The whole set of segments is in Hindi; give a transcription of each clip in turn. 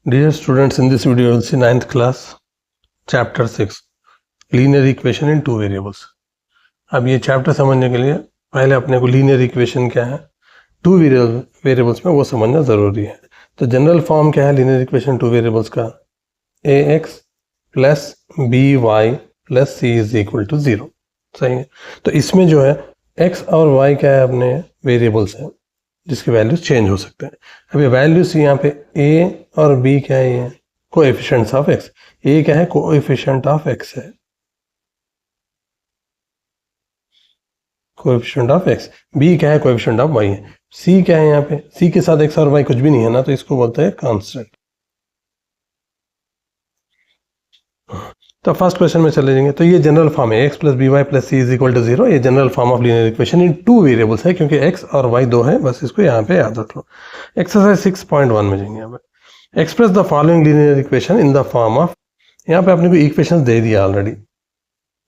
Dear students, in this video you will see 9th class chapter 6 linear equation in two variables. अब ये चैप्टर समझने के लिए पहले अपने को लीनियर इक्वेशन क्या है टू वेरिएबल्स में वो समझना ज़रूरी है. तो जनरल फॉर्म क्या है लीनियर इक्वेशन टू वेरिएबल्स का, ax plus by plus c is equal to 0. सही है. तो इसमें जो है x और y क्या है अपने वेरिएबल्स हैं जिसके वैल्यूज चेंज हो सकते हैं. अब ये वैल्यूज यहाँ पे a और b क्या है, ये कोएफिशिएंट्स ऑफ x. a क्या है, कोएफिशिएंट ऑफ x है, कोएफिशिएंट ऑफ x. b क्या है, कोएफिशिएंट ऑफ y है. c क्या है, यहाँ पे c के साथ x और y कुछ भी नहीं है ना, तो इसको बोलते हैं कांस्टेंट. तो फर्स्ट क्वेश्चन में चले जाएंगे. तो ये जनरल फॉर्म है x plus B Y plus C is equal to 0. ये general form of linear equation in two variables है क्योंकि x और y दो है, बस इसको यहाँ पे याद रख लो. एक्सरसाइज 6.1 में जाएंगे. यहाँ पे express the following linear equation in the form of, यहाँ पे आपने को इक्वेशन दे दिया ऑलरेडी.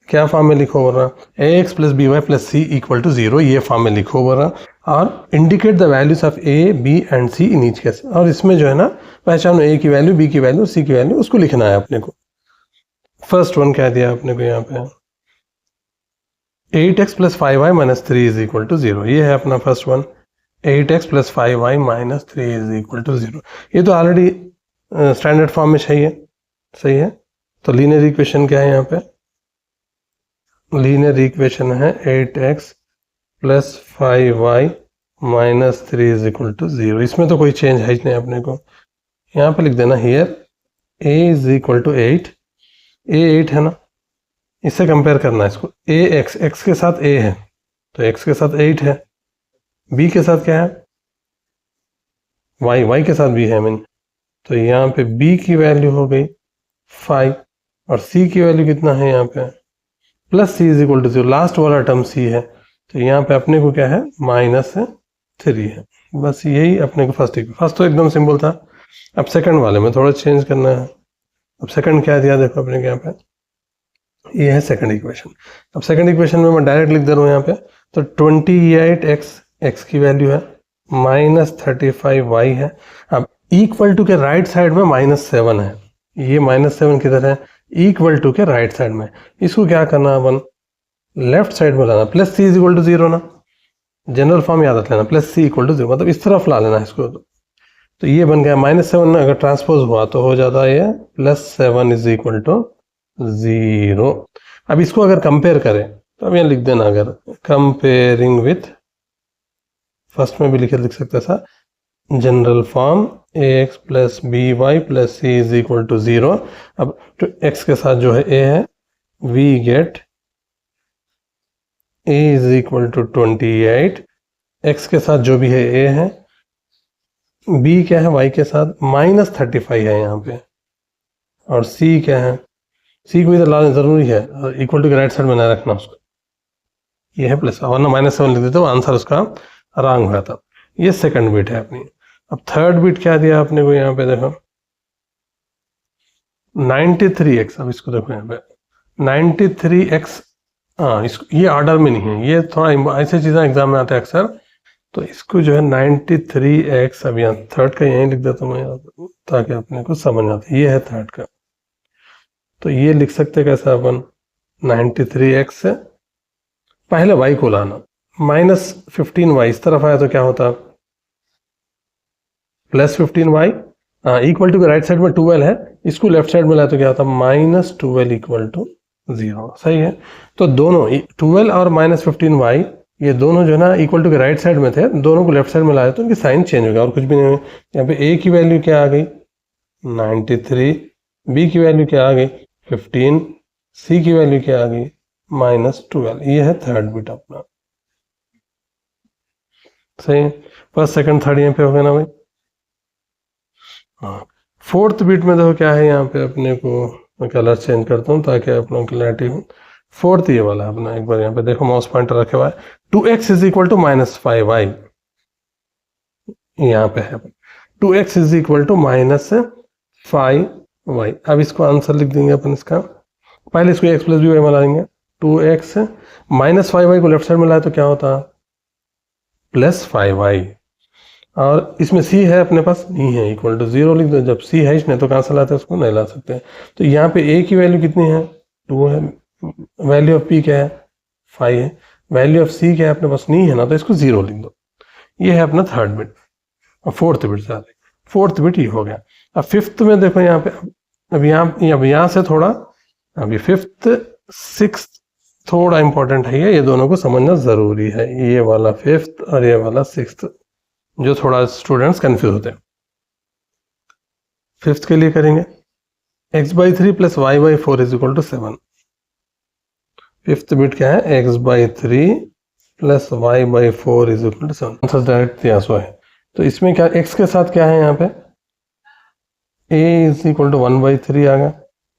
क्या फॉर्म में लिखो बोल रहा, ax plus B Y plus C equal to 0. ये फॉर्म में लिखो बोल रहा, और indicate the values of a b and c in each case. और इसमें जो है ना पहचानो a की वैल्यू, b की वैल्यू, c की वैल्यू, उसको लिखना है अपने को. फर्स्ट वन क्या दिया आपने को यहाँ पे, 8x plus 5y minus 3 is equal to 0. ये है अपना first one, 8x plus 5y minus 3 is equal to 0. ये तो ऑलरेडी स्टैंडर्ड फॉर्म में सही है. सही है. तो लीनियर इक्वेशन क्या है यहाँ पे, लीनियर इक्वेशन है 8x plus 5y minus 3 is equal to 0. इसमें तो कोई चेंज है ही नहीं अपने को. यहाँ पे लिख देना here a is equal to 8. a 8 है ना, इससे कंपेयर करना है इसको. x के साथ a है तो x के साथ 8 है. b के साथ क्या है, y के साथ b है मीन. तो यहाँ पे b की वैल्यू हो गई 5 और c की वैल्यू कितना है यहाँ पे, plus c is equal to 0. Last वाला टर्म c है तो यहाँ पे अपने को क्या है, माइनस 3 है. बस यही अपने को फर्स्ट तो एकदम सिंपल था. अब सेकंड वाले में थोड़ा चेंज करना है. अब सेकंड क्या दिया देखो अपने यहाँ पे, ये है सेकंड इक्वेशन. अब सेकंड इक्वेशन में मैं डायरेक्ट लिख दे रहा हूँ यहाँ पे. तो 28x x की वैल्यू है, माइनस 35y है. अब इक्वल टू के राइट साइड में -7 है. ये -7 किधर है, इक्वल टू के राइट साइड में. इसको क्या करना अपन, लेफ्ट साइड में लाना. Plus c is equal to 0 ना, जनरल फॉर्म याद रख लेना, प्लस c इक्वल टू 0, मतलब इस तरफ ला लेना इसको. तो ये बन गया -7 अगर ट्रांसपोज हुआ तो हो जाता है ये +7 इज इक्वल टू 0. अब इसको अगर कंपेयर करें तो अब यहाँ लिख देना, अगर कंपेयरिंग विथ, फर्स्ट में भी लिख सकते था general form ax plus B Y plus C is equal to 0. अब तो x के साथ जो है a है, we get a is equal to 28. x के साथ जो भी है a है, b क्या है, y के साथ -35 है यहाँ पे, और c क्या है, c को इधर लाना जरूरी है, इक्वल टू के राइट साइड में ना रखना उसको. ये है प्लस, वरना -7 लिख देते तो आंसर उसका रॉन्ग हुआ था. ये सेकंड बिट है अपनी. अब थर्ड बिट क्या दिया आपने को यहाँ पे देखो, 93x. अब इसको देखो यहाँ पे 93x, हाँ इसको, ये ऑर्डर में नहीं है, ये थोड़ा ऐसे चीज़ें एग्जाम में आते हैं अक्सर. तो इसको जो है 93x, अब यहाँ थर्ड का यहीं लिख देता हूँ मैं ताकि अपने को समझ आते. ये है थर्ड का, तो ये लिख सकते कैसे अपन, 93x से पहले y को लाना, -15y इस तरफ आया तो क्या होता, +15y, इक्वल टू के राइट साइड में 12 है, इसको लेफ्ट साइड में लाया तो क्या होता, -12 इक्वल टू 0. सही है. तो दोनों 12 और -15y ये दोनों जो है ना इक्वल टू के राइट साइड में थे, दोनों को लेफ्ट साइड में लाया तो उनकी साइन चेंज हो गया और कुछ भी नहीं हुआ. यहाँ पे a की वैल्यू क्या आ गई 93, b की वैल्यू क्या आ गई 15, c की वैल्यू क्या आ गई -12. ये है थर्ड बिट अपना. सही है. फर्स्ट सेकंड थर्ड यहाँ पे हो गया ना भाई. हाँ, फोर्थ बिट में देखो क्या है यहाँ पे अपने को, मैं कलर चेंज करता हूँ ताकि अपना क्लैरिटी हो. फोर्थ ये वाला अपना, एक बार यहाँ पे देखो माउस पॉइंटर रखे हुआ है, 2x is equal to -5y. यहाँ पे है 2x is equal to -5y. अब इसको आंसर लिख देंगे अपन इसका. पहले इसको x प्लस बी वाई में लाएंगे. 2x -5y को लेफ्ट साइड में लाए तो क्या होता, +5y. और इसमें सी है अपने पास, नहीं है, इक्वल टू 0 लिख दो। जब सी है इसमें तो कहाँ से लाते हैं उसको, नहीं ला सकते हैं। तो यहाँ पे ए की वैल्यू कितनी है, 2 है। वैल्यू ऑफ पी क्या है, 5 है। वैल्यू ऑफ सी क्या है अपने पास, नहीं है ना, तो इसको 0 लिख दो। ये है अपना थर्ड बिट। और फोर्थ बिट से फोर्थ बिट ये हो गया। अब फिफ्थ में देखो यहाँ पे, अब यहाँ से थोड़ा, अभी फिफ्थ सिक्स थोड़ा इंपॉर्टेंट है, ये दोनों को समझना जरूरी है, ये वाला फिफ्थ और ये वाला सिक्स्थ, जो थोड़ा स्टूडेंट्स कंफ्यूज होते हैं। फिफ्थ के लिए करेंगे x/3 plus y/4 is equal to 7। Fifth bit क्या है, x/3 plus y/4 is equal to 7। Answer direct दिया हुआ है। तो इसमें क्या x के साथ क्या है, यहाँ पे a इज इक्वल टू 1/3 आ गया,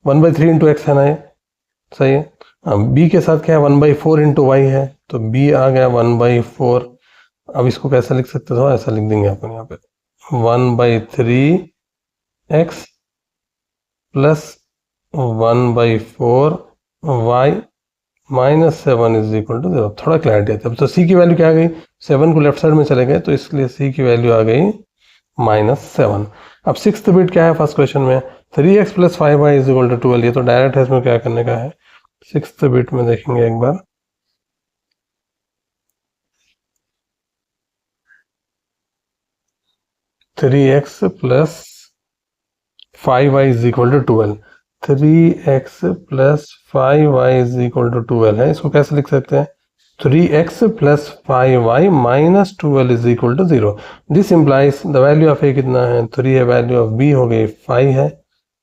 1/3 इंटू एक्स है ना, ये सही है। हाँ, b के साथ क्या है, 1/4 इंटू वाई है, तो b आ गया 1/4। अब इसको कैसे लिख सकते हो, ऐसा लिख देंगे अपन यहाँ पे 1/3 x plus 1/4 y minus 7 is equal to 0। थोड़ा क्लैरिटी आती है। अब तो c की वैल्यू क्या आ गई, 7 को लेफ्ट साइड में चले गए, तो इसलिए c की वैल्यू आ गई -7। अब सिक्स्थ बिट क्या है फर्स्ट क्वेश्चन में, 3x plus 5y is equal to 12। ये तो डायरेक्ट है, इसमें क्या करने का है। सिक्स्थ बिट में देखेंगे एक बार, 3x plus 5y is equal to 12। 3x plus 5y is equal to 12 है। इसको कैसे लिख सकते हैं, 3x plus 5y minus 12 is equal to 0। This implies the value of a कितना है, 3 है, वैल्यू ऑफ b हो गई 5 है,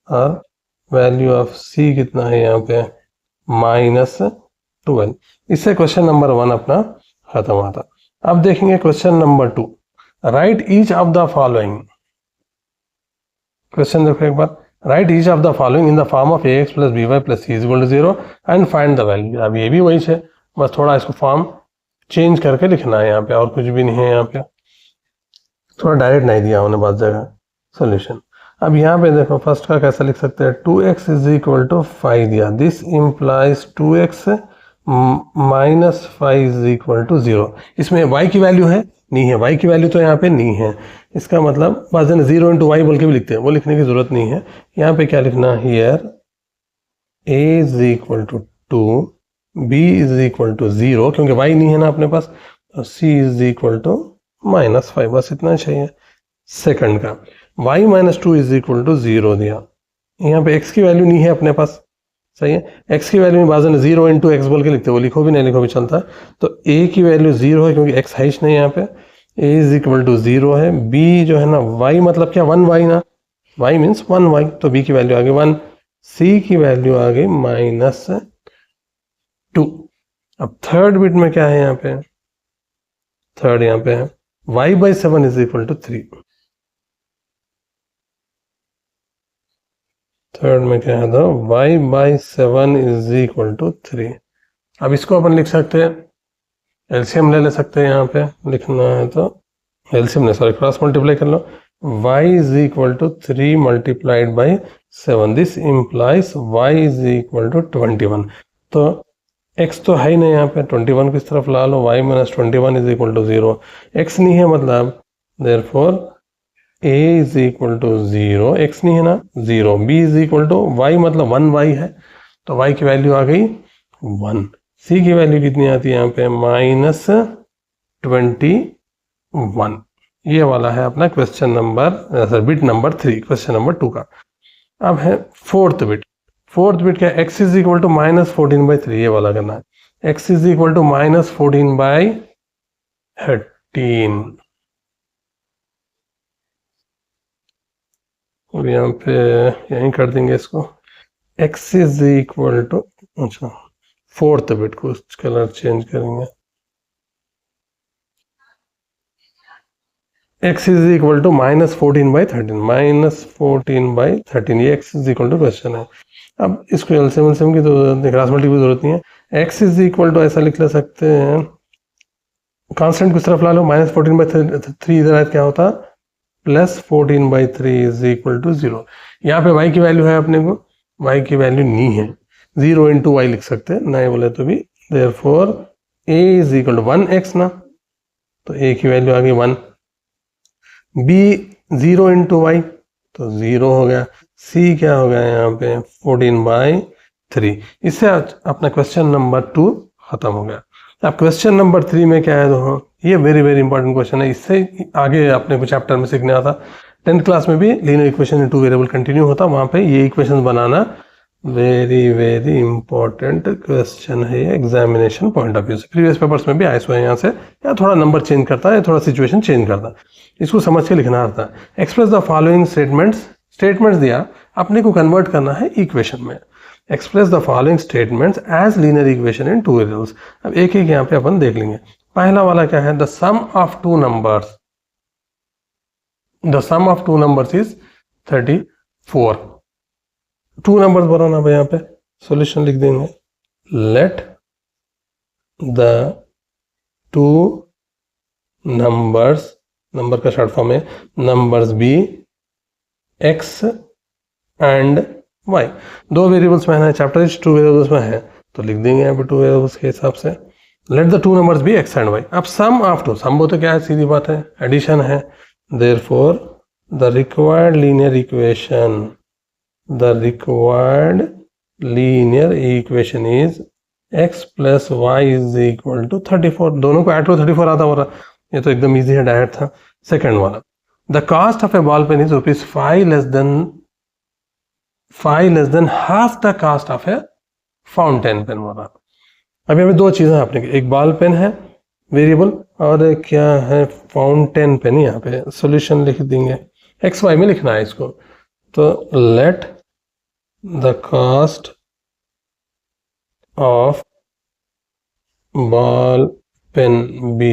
और वैल्यू ऑफ c कितना है यहाँ पे -12। इससे क्वेश्चन नंबर 1 अपना खत्म हुआ था। अब देखेंगे question number 2, write each of the following. Question देखो एक बार, write each of the following in the form of ax plus by plus c is equal to 0 and find the value. अब ये भी वही है, बस थोड़ा इसको फॉर्म चेंज करके लिखना है यहाँ पे, और कुछ भी नहीं है यहाँ पे, थोड़ा डायरेक्ट नहीं दिया उन्होंने बहुत जगह सोल्यूशन। अब यहाँ पे देखो फर्स्ट का कैसा लिख सकते हैं, 2x इज इक्वल टू 5 दिया, this implies 2x minus 5 is equal to 0। इसमें y की वैल्यू है, नहीं है, y की वैल्यू तो यहाँ पे नहीं है। इसका मतलब बाद में 0 इंटू वाई बोल के भी लिखते हैं, वो लिखने की जरूरत नहीं है। यहाँ पे क्या लिखना, here a is equal to 2, b is equal to 0, क्योंकि y नहीं है ना अपने पास, तो c इज इक्वल टू -5, बस इतना चाहिए। सेकंड का y -2 इज इक्वल टू 0 दिया, यहाँ पे x की वैल्यू नहीं है अपने पास, सही है। x की वैल्यू में बाजू में 0 इंटू एक्स बोल के लिखते हैं, वो लिखो भी नहीं लिखो भी चलता। तो a की वैल्यू 0 है, क्योंकि x है ही नहीं यहाँ पे, a इज इक्वल टू 0 है। b जो है ना, y मतलब क्या, 1y ना, y मीन्स 1y, तो b की वैल्यू आ गई 1, c की वैल्यू आ गई -2। अब थर्ड बिट में क्या है यहाँ पे, थर्ड यहाँ पे है y/7 is equal to 3। Third में क्या है, y/7 इज इक्वल टू 3। अब इसको अपन लिख सकते हैं, एलसीएम ले सकते हैं, यहाँ पे लिखना है तो एलसीएम नहीं, सॉरी, क्रॉस मल्टीप्लाई कर लो, y is equal to 3 multiplied by 7, this implies y is equal to 21। तो x तो है ही नहीं यहाँ पे, 21 किस तरफ ला लो, y minus 21 is equal to 0, x नहीं है मतलब, therefore a is equal to 0, x नहीं है ना 0, b is equal to y मतलब 1y है, तो y की वैल्यू आ गई 1, c की वैल्यू कितनी आती है यहाँ पे -21। ये वाला है अपना question number, bit number 3, question number 2 का। अब है फोर्थ बिट, फोर्थ बिट क्या, x इज इक्वल टू -14/3, ये वाला करना है, x इज इक्वल टू -14/13। और यहाँ पे यहीं कर देंगे इसको, x इज इक्वल टू, अच्छा फोर्थ बिट को कलर चेंज करेंगे, x इज इक्वल टू -14/13, ये x is equal to question है। अब इसको एलसीएम की तो क्रॉस मल्टीप्लाई की जरूरत नहीं है, x इज इक्वल टू ऐसा लिख ले सकते हैं, कांस्टेंट किस तरफ ला लो, -14/3 इधर आए क्या होता, +14/3 इज इक्वल टू 0। यहाँ पे y की वैल्यू है अपने को, y की वैल्यू नहीं है, 0 इंटू वाई लिख सकते हैं, नहीं बोले तो भी, therefore a is equal to 1x ना, तो a की वैल्यू आ गई 1, बी 0 इंटू वाई तो 0 हो गया, सी क्या हो गया यहाँ पे 14/3। इससे अपना क्वेश्चन नंबर 2 खत्म हो गया। अब क्वेश्चन नंबर 3 में क्या है, तो ये वेरी वेरी इंपॉर्टेंट क्वेश्चन है, इससे आगे अपने को चैप्टर में सीखने आता। 10th क्लास में भी linear equation in two variable continue होता, वहाँ पे ये इक्वेशन बनाना वेरी वेरी इंपॉर्टेंट क्वेश्चन है, ये एग्जामिनेशन पॉइंट ऑफ व्यू से। प्रीवियस पेपर्स में भी आए हुए हैं यहाँ से, या थोड़ा नंबर चेंज करता है या थोड़ा सिचुएशन चेंज करता है, इसको समझ के लिखना आता है। एक्सप्रेस द फॉलोइंग स्टेटमेंट्स दिया, अपने को कन्वर्ट करना है इक्वेशन में। Express the following statements as linear equation in two variables. अब एक एक यहाँ पे अपन देख लेंगे। पहला वाला क्या है, the sum of two numbers, the sum of two numbers is 34। Two numbers बनाना भाई, यहाँ पे सॉल्यूशन लिख देंगे, let the two numbers, number का शॉर्ट फॉर्म है, numbers be x and y. दो वेरिएबल्स में है, चैप्टर टू वेरिएबल्स में है तो लिख देंगे यहाँ पे टू वेरिएबल्स के हिसाब से। Let the two numbers be x and Y. अब सम ऑफ टू, सम तो क्या है, सीधी बात है, एडिशन है। Therefore the required linear equation, the required linear equation is x plus y is equal to 34। दोनों को ऐड करो, 34 आता हो रहा, ये तो एकदम इजी है, डायरेक्ट था। सेकंड वाला, the cost of a ball pen is ₹5 less than half the cost of a fountain pen वाला। अब यहाँ पे दो चीजें आपने, एक बॉल पेन है वेरिएबल, और क्या है फाउंटेन पेन। यहाँ पे सॉल्यूशन लिख देंगे, एक्स वाई में लिखना है इसको, तो let the cost of ball pen be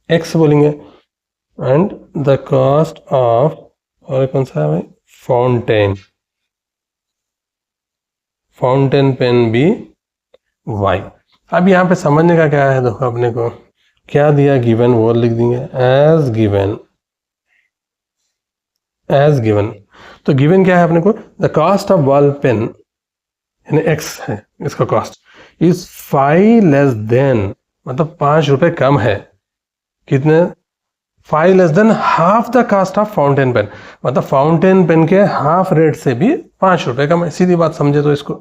x बोलेंगे, एंड द कॉस्ट ऑफ, और कौन सा है भाई, फाउंटेन पेन बी वाई। अब यहाँ पे समझने का क्या है, देखो अपने को क्या दिया, गिवन, वो लिख देंगे एज गिवन। तो गिवन क्या है अपने को, the cost of ball pen यानी एक्स है, इसका कॉस्ट इज 5 लेस देन, मतलब 5 रुपए कम है, कितने, 5 less than half the cost of fountain pen, मतलब फाउंटेन पेन के हाफ रेट से भी 5 रुपए कम है। सीधी बात समझे तो इसको,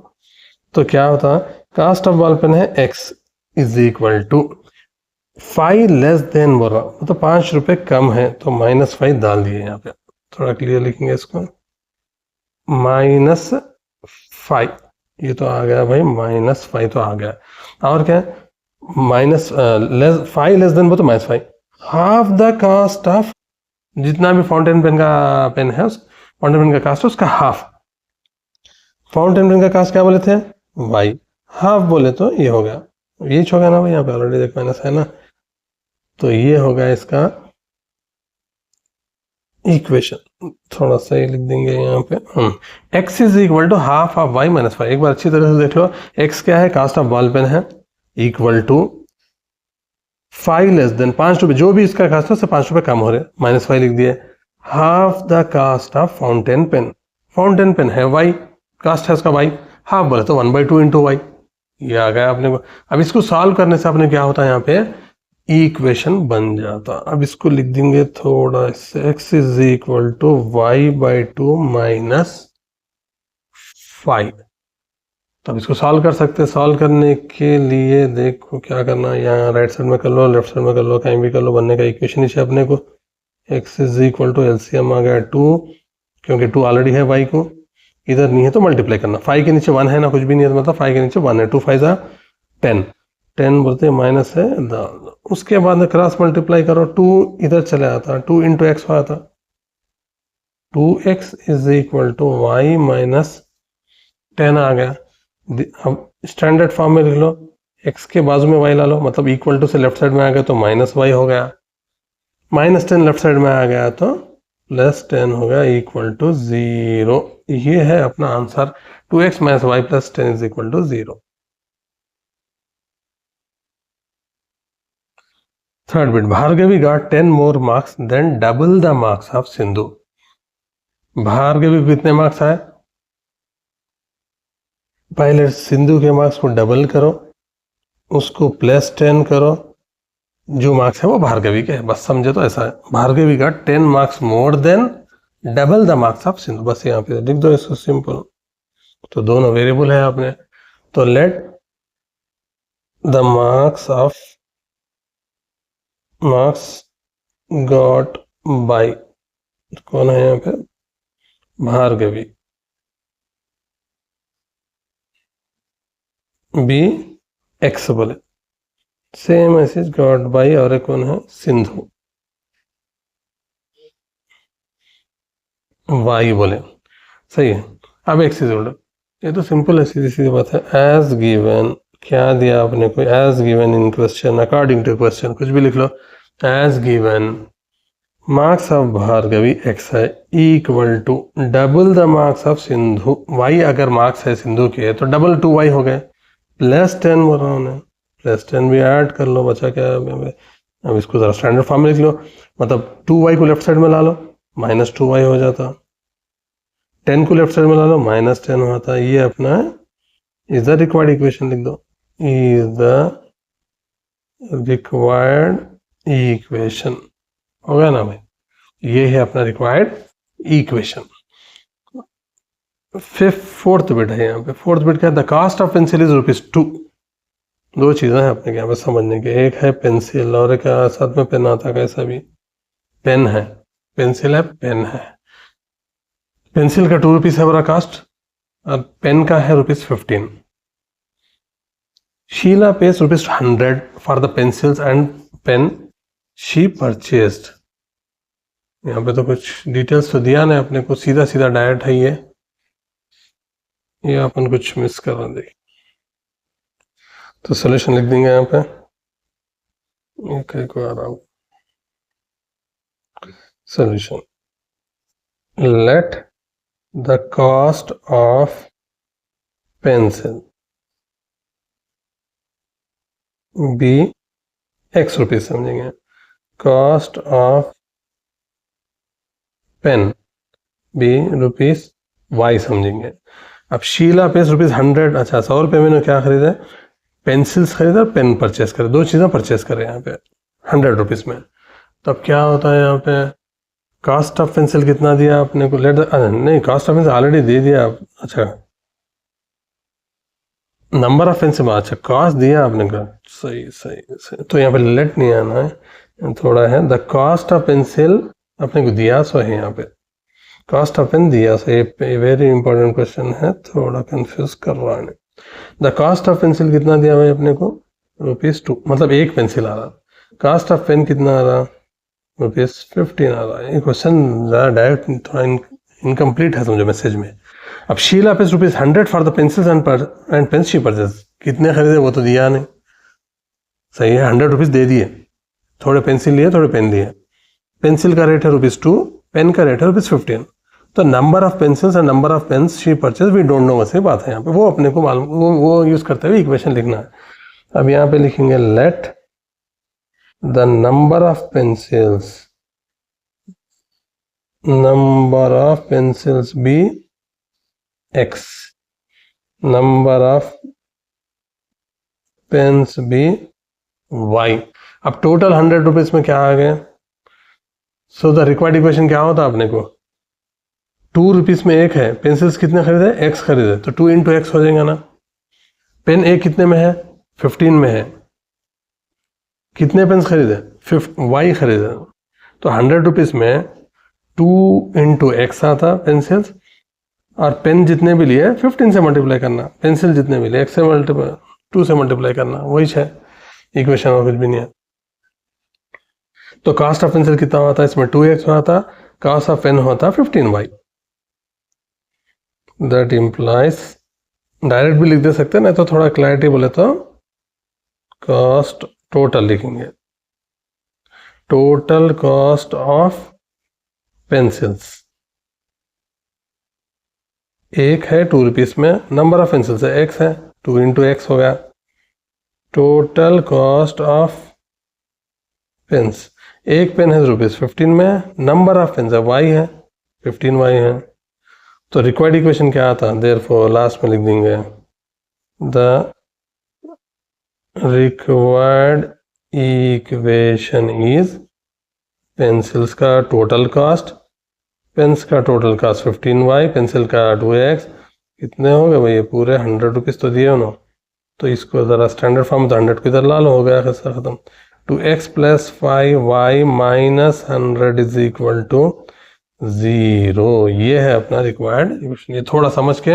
तो क्या होता है, कॉस्ट ऑफ बॉल पेन है x is equal to 5 less than बोल रहा, मतलब 5 रुपए कम है, तो -5 डाल दिए यहाँ पे, थोड़ा क्लियर लिखेंगे इसको, -5, ये तो आ गया भाई, -5 तो आ गया, और क्या है, -5 लेस देन वो तो -5, हाफ द कॉस्ट ऑफ, जितना भी फाउंटेन पेन का पेन है, उस फाउंटेन पेन का कॉस्ट है उसका हाफ। फाउंटेन पेन का कॉस्ट क्या बोले थे, वाई, हाफ बोले तो ये हो गया, ये हो गया ना भाई, यहाँ पे ऑलरेडी देख माइनस है ना, तो ये होगा इसका इक्वेशन। थोड़ा सा ही लिख देंगे यहाँ पे, x is equal to half of y minus 5। एक बार अच्छी तरह से देख लो, x क्या है, कास्ट ऑफ बॉल पेन है, इक्वल टू 5 लेस देन, 5 रुपए, जो भी इसका कास्ट है उससे 5 रुपए कम हो रहे, -5 लिख दिए, half the cost of fountain pen, fountain pen है y, कास्ट है उसका y, हाफ बोले तो 1/2 इंटू वाई, ये आ गया अपने को। अब इसको सॉल्व करने से अपने क्या होता है, यहाँ पे इक्वेशन बन जाता। अब इसको लिख देंगे थोड़ा इससे, x is equal to y/2 -5। तब इसको सॉल्व कर सकते हैं। सॉल्व करने के लिए देखो क्या करना है, यहाँ राइट साइड में कर लो, लेफ्ट साइड में कर लो, कहीं भी कर लो, बनने का इक्वेशन नीचे अपने को, x is equal to LCM आ गया 2, क्योंकि 2 ऑलरेडी है y को, इधर नहीं है तो मल्टीप्लाई करना, 5 के नीचे 1 है ना, कुछ भी नहीं है, मतलब 5 के नीचे 1 है, 2 5 10 बोलते हैं, माइनस है, उसके बाद में क्रॉस मल्टीप्लाई करो, 2 इधर चले आता, 2 इंटू एक्स हो आता, 2x is equal to y -10 आ गया। अब स्टैंडर्ड फॉर्म में लिख लो, x के बाजू में y ला लो, मतलब इक्वल टू से लेफ्ट साइड में आ गया तो -y हो गया, -10 लेफ्ट साइड में आ गया तो +10 हो गया, इक्वल टू 0। ये है अपना answer, 2x - y + 10 is equal to 0। Third bit, Bhargavi got 10 more marks than double the marks of Sindhu. Bhargavi को कितने मार्क्स आए, पहले सिंधु के मार्क्स को डबल करो, उसको +10 करो, जो मार्क्स है वो भार्गवी के है, बस समझे तो ऐसा है। भार्गवी का 10 marks more than double the marks of Sindhu, बस यहाँ पे लिख दो इसको सिंपल। तो दोनों वेरिएबल है आपने, तो let the marks got by कौन है यहाँ पे, भार्गवी, बी एक्स बोले, सेम मैसेज गॉट बाय और एक कौन है सिंधु, वाई बोले, सही है। अब एक चीज बोलो, ये तो सिंपल है, सीधी सीधी बात है। एज गिवन, क्या दिया आपने को, as given in question, according to question, कुछ भी लिख लो। As given marks of Bhargavi x है equal to double the marks of Sindhu y, अगर मार्क्स है सिंधु के तो डबल 2y हो गए, प्लस 10 बोल रहा हूँ, प्लस 10 भी ऐड कर लो, बचा क्या है। अब इसको जरा स्टैंडर्ड फॉर्म में लिख लो, मतलब 2y को लेफ्ट साइड में ला लो, माइनस 2y हो जाता, 10 को लेफ्ट साइड में ला लो, माइनस 10 होता। ये अपना इज द रिक्वायर्ड इक्वेशन लिख दो, इज द रिक्वायर्ड इक्वेशन, हो गया ना भाई, ये है अपना रिक्वायर्ड इक्वेशन। फोर्थ बिट है यहाँ पे, फोर्थ बिट क्या है, the cost of pencil is ₹2। दो चीजें हैं अपने यहाँ पे समझने के, एक है पेंसिल और एक साथ में पेन आता है, कैसा भी पेन है, पेंसिल है पेन है। पेंसिल का ₹2 है बड़ा कास्ट, और पेन का है ₹15। Sheela pays ₹100 for the pencils and pen she purchased. यहाँ पे तो कुछ डिटेल्स तो दिया ना अपने को, सीधा सीधा डायरेक्ट है ये अपन कुछ मिस कर रहे हैं, तो सोल्यूशन लिख देंगे यहाँ पे, कहीं को आ रहा हूँ, solution let the cost of pencil be x rupees समझेंगे, cost of pen be ₹y समझेंगे। अब शीला पेस ₹100, अच्छा 100 रुपये में क्या खरीदा, पेंसिल्स खरीदा, पेन परचेस करे, दो चीज़ें परचेस करे यहाँ पे ₹100 में। तो अब क्या होता है यहाँ पे, कॉस्ट ऑफ पेंसिल कितना दिया आपने को, लेट नहीं कॉस्ट ऑफ पेंसिल ऑलरेडी दे दिया आप, अच्छा नंबर ऑफ पेंसिल, अच्छा कॉस्ट दिया आपने का, सही सही सही, तो यहाँ पे लेट नहीं आना है, थोड़ा है द कॉस्ट ऑफ पेंसिल अपने को दिया सो है यहाँ पे, कॉस्ट ऑफ पेन दिया सो, ये वेरी इंपॉर्टेंट क्वेश्चन है, थोड़ा कंफ्यूज कर रहा है। द कॉस्ट ऑफ पेंसिल कितना दिया भाई अपने को, ₹2, मतलब एक पेंसिल आ रहा, कॉस्ट ऑफ पेन कितना आ रहा, ₹15 आ रहा है। ये क्वेश्चन ज़्यादा डायरेक्ट थोड़ा इनकम्प्लीट है समझो मैसेज में। अब Sheela pays ₹100 for the pencils and pen she purchase, कितने खरीदे वो तो दिया नहीं, सही है, ₹100 दे दिए, थोड़े पेंसिल लिए थोड़े पेन लिए, पेंसिल का रेट है ₹2, पेन का रेट है ₹15, तो number of pencils and number of pens she purchase we don't know, वैसे बात है यहाँ पे, वो अपने को मालूम, वो यूज करते हुए इक्वेशन लिखना है। अब यहाँ पे लिखेंगे let the number of pencils be x, number of pens be y. अब टोटल ₹100 में क्या आ गया, सो द रिक्वायर्ड इक्वेशन क्या होता अपने को, ₹2 में एक है, पेंसिल्स कितने खरीदे, एक्स खरीदे, तो 2 × x हो जाएगा ना। पेन एक कितने में है, 15 में है, कितने पेन्स खरीदे, y खरीदे, तो ₹100 में 2 × x आता पेंसिल्स, और पेन जितने भी लिए 15 से मल्टीप्लाई करना, पेंसिल जितने भी लिए 2 से मल्टीप्लाई करना, वही है इक्वेशन, और कुछ भी नहीं है। तो कॉस्ट ऑफ पेंसिल कितना होता है इसमें, 2x होता, कॉस्ट ऑफ पेन होता 15y। दैट इम्प्लाइज, डायरेक्ट भी लिख दे सकते हैं, नहीं तो थोड़ा क्लैरिटी बोले तो कॉस्ट टोटल लिखेंगे, टोटल कॉस्ट ऑफ पेंसिल्स, एक है ₹2 में, नंबर ऑफ पेंसिल्स है x है, 2 × x हो गया, टोटल कॉस्ट ऑफ पेन्स, एक पेन है ₹15 में, नंबर ऑफ पेन्स है y है, 15y है, तो रिक्वायर्ड इक्वेशन क्या आता है, देयरफॉर लास्ट में लिख देंगे the required equation is pencils का टोटल कॉस्ट, पेन्स का टोटल कॉस्ट 15y, पेंसिल का 2x, कितने हो गए भाई? पूरे 100 रुपीज़ तो दिए उन्होंने। तो इसको ज़रा स्टैंडर्ड फॉर्म तो 100 को इधर ला लो, हो गया खैर ख़त्म। 2x + 5y - 100 is equal to 0। ये है अपना रिक्वायर्ड इक्वेशन। ये थोड़ा समझ के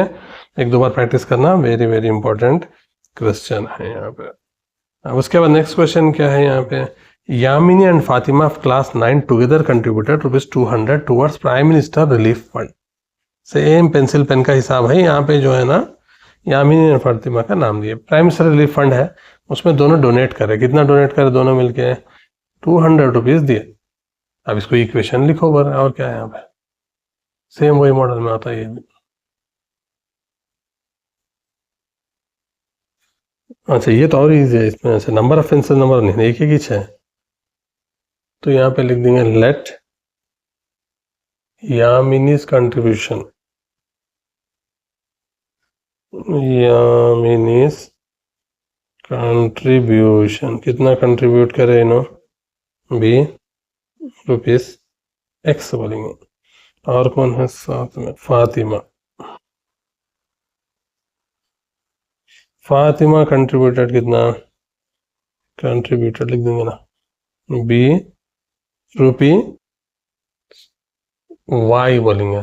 एक दो बार प्रैक्टिस करना, वेरी वेरी इंपॉर्टेंट क्वेश्चन है यहाँ पे। अब उसके बाद नेक्स्ट क्वेश्चन क्या है यहाँ पे? Yamini and Fatima of class 9 together contributed ₹200 towards prime minister relief fund. Same pencil pen का हिसाब है यहाँ पे, जो है ना, यामिनी एंड फातिमा का नाम दिए, प्राइम मिनिस्टर रिलीफ फंड है, उसमें दोनों डोनेट करे। कितना डोनेट करे दोनों मिलके? 200 रुपीज़ दिए। अब इसको इक्वेशन लिखो बर, और क्या है यहाँ पे? सेम वही मॉडल में आता है ये भी। अच्छा, ये तो और इजी है, इसमें ऐसे नंबर ऑफ पेंसिल नंबर नहीं, एक ही है। तो यहाँ पे लिख देंगे लेट यामिनीज कंट्रीब्यूशन, यामिनीज कंट्रीब्यूशन कितना कंट्रीब्यूट करे इन्हों? बी ₹x बोलेंगे। और कौन है साथ में? फातिमा। फातिमा कंट्रीब्यूटेड कितना? कंट्रीब्यूटेड लिख देंगे ना, बी ₹y बोलेंगे।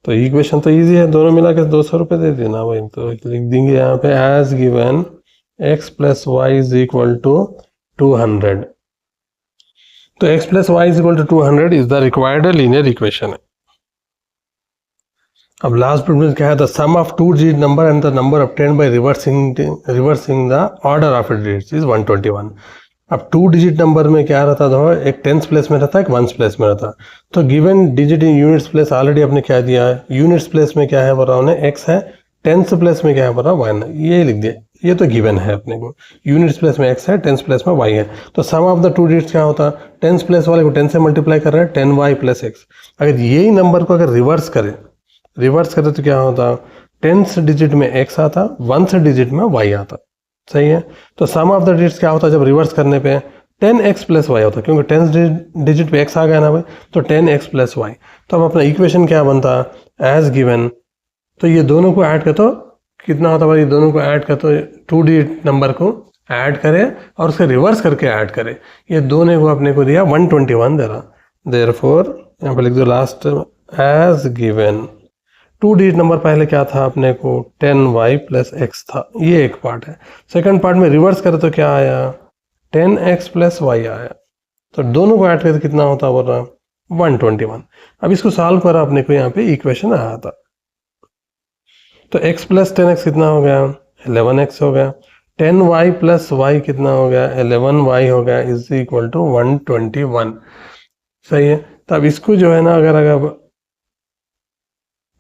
तो इक्वेशन तो इजी है, दोनों मिला के 200 रुपये दे देना भाई। तो लिख देंगे यहाँ पे as given x + y is equal to 200। तो x + y is equal to 200 is the required linear equation है। अब लास्ट प्रोब्लेम क्या है? The sum of 2 digit number and the number obtained by reversing the order of it digits is 121। अब 2 डिजिट नंबर में क्या रहता था? एक टेंस प्लेस में रहता है, एक वंस प्लेस में रहता है। तो given digit in units place already आपने क्या दिया है? यूनिट्स प्लेस में क्या है बोला उन्हें? x है। टेंस प्लेस में क्या है बोला? 1। ये लिख दिया, ये तो गिवन है अपने को। यूनिट्स प्लेस में x है, टेंस प्लेस में y है। तो सम ऑफ द 2 डिजिट्स क्या होता? टेंस प्लेस वाले को 10 से मल्टीप्लाई कर रहे हैं, 10y + x। अगर यही नंबर को अगर रिवर्स करे तो क्या होता? टेंस डिजिट में x आता, वंस डिजिट में y आता। सही है। तो सम ऑफ द डिजिट्स क्या होता है जब रिवर्स करने पे? 10x + y होता, क्योंकि टेंस डिजिट पे x आ गया ना भाई, तो 10x + y। तो अब अपना इक्वेशन क्या बनता? As given. तो ये दोनों को ऐड कर तो कितना होता भाई? दोनों को ऐड कर तो 2 डिजिट नंबर को ऐड करे और उसके रिवर्स करके ऐड करे। ये दोनों को अपने को दिया 121 दे रहा। देयरफॉर यहाँ पे लिख दो last as given. 2 digit number पहले क्या था अपने को? 10y + x था, ये एक पार्ट है। सेकंड पार्ट में रिवर्स करे तो क्या आया? 10x + y आया। तो दोनों को ऐड करके कितना होता बोल रहा? 121। अब इसको सॉल्व करा अपने को, यहाँ पे इक्वेशन आया था। तो x + 10x कितना हो गया? 11x हो गया। 10y + y कितना हो गया? 11y हो गया, इज इक्वल टू 121। सही है। तो अब इसको जो है ना, अगर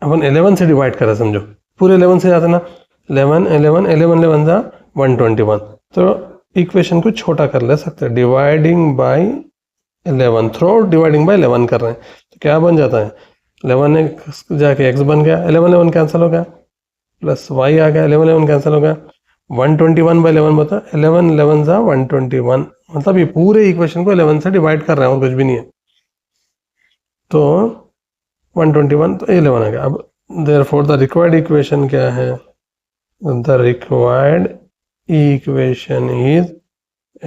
अपन 11 से डिवाइड करें, समझो पूरे 11 से जाते ना, 11 11 11 11 जा 121। तो इक्वेशन को छोटा कर ले सकते हैं, dividing by 11, through dividing by 11 कर रहे हैं। तो क्या बन जाता है? 11 जाके x बन गया, 11 11 कैंसिल हो गया, प्लस y आ गया, 11 11 कैंसिल हो गया, 121/11 बता, 11 11 जा 121। मतलब ये पूरे इक्वेशन को 11 से डिवाइड कर रहे हैं और कुछ भी नहीं है। तो 121 तो 11 आ गया। अब देयरफॉर द रिक्वायर्ड इक्वेशन क्या है? The required equation is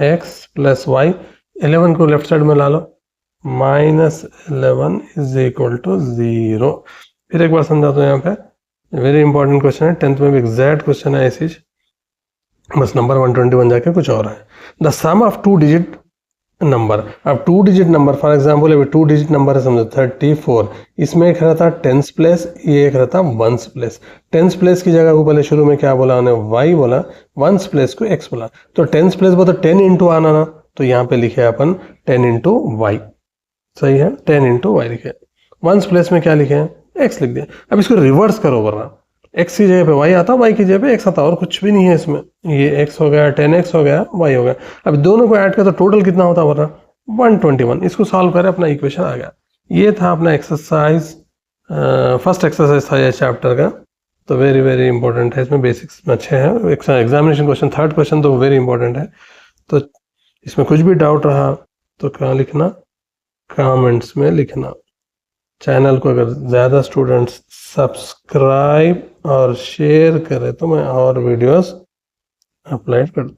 x + y। 11 को लेफ्ट साइड में ला लो, -11 इज इक्वल टू 0। फिर एक बार समझा दो, यहाँ पे वेरी इंपॉर्टेंट क्वेश्चन है, 10th में भी एग्जैक्ट क्वेश्चन है ऐसी, बस नंबर 121 जाके कुछ और है। The sum of 2 digit number. अब 2 डिजिट नंबर, फॉर एग्जाम्पल अभी 2 डिजिट नंबर है, समझो 34। इसमें एक रहता टेंस प्लेस, ये एक रहता वंस प्लेस। टेंस प्लेस की जगह को पहले शुरू में क्या बोला उन्हें? y बोला। वंस प्लेस को x बोला। तो टेंस प्लेस बोला तो 10 इंटू आना ना, तो यहाँ पे लिखे अपन 10 इंटू वाई। सही है, 10 इंटू वाई लिखे। वंस प्लेस में क्या लिखे? x लिख दिया। अब इसको रिवर्स करो वरना x की जगह पे y आता, y की जगह पे x आता, और कुछ भी नहीं है इसमें। ये x हो गया, 10x हो गया, y हो गया। अब दोनों को ऐड कर तो टोटल कितना होता वरना? 121। इसको सॉल्व करें, अपना इक्वेशन आ गया। ये था अपना एक्सरसाइज, फर्स्ट एक्सरसाइज था ये चैप्टर का। तो वेरी वेरी इंपॉर्टेंट है, इसमें बेसिक्स में अच्छे हैं। एग्जामिनेशन क्वेश्चन, थर्ड क्वेश्चन तो वेरी इंपॉर्टेंट है। तो इसमें कुछ भी डाउट रहा तो कहाँ लिखना, कमेंट्स में लिखना। चैनल को अगर ज़्यादा स्टूडेंट्स सब्सक्राइब और शेयर करें तो मैं और वीडियोस अपलोड कर दूँ।